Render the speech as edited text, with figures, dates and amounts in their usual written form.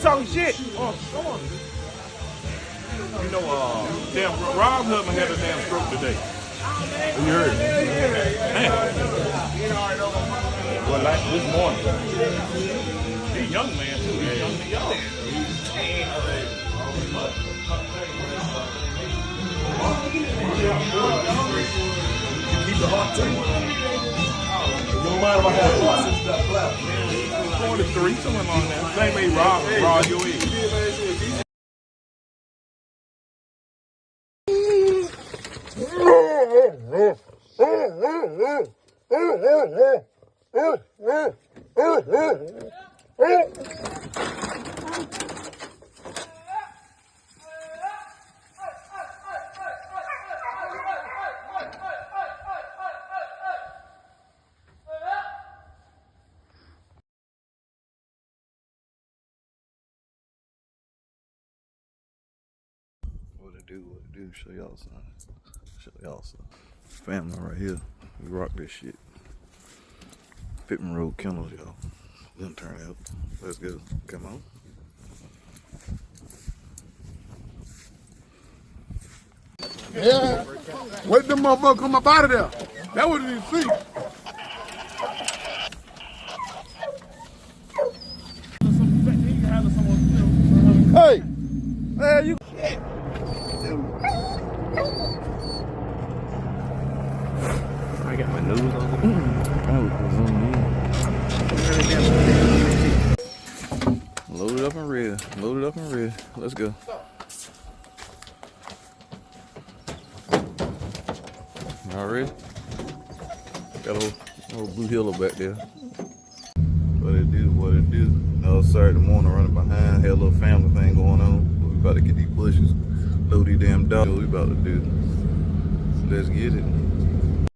Talking shit. Oh, come on. You know, damn, Rob Hubman had a damn stroke today. You heard it? Man. Well, like this morning. He's a young man, too. He's young to y'all. Keep the heart tight. You don't mind if I have a lot since that flap. 43, something along that. Same age, Rob, your age. What it do, show y'all something. Family right here. We rock this shit. Pittman Road Kennels, y'all. Didn't turn out. Let's go. Come on. Yeah. Wait them motherfuckers come up out of there. That wasn't even see. Hey! Man, you I got my nose on it. Load it up and ready. Load it up and ready. Let's go. All ready? Got a little blue hilo back there. What it do? Another Saturday morning running behind. Had a little family thing going on. We about to get these bushes. Load these damn dogs. What we about to do? Let's get it.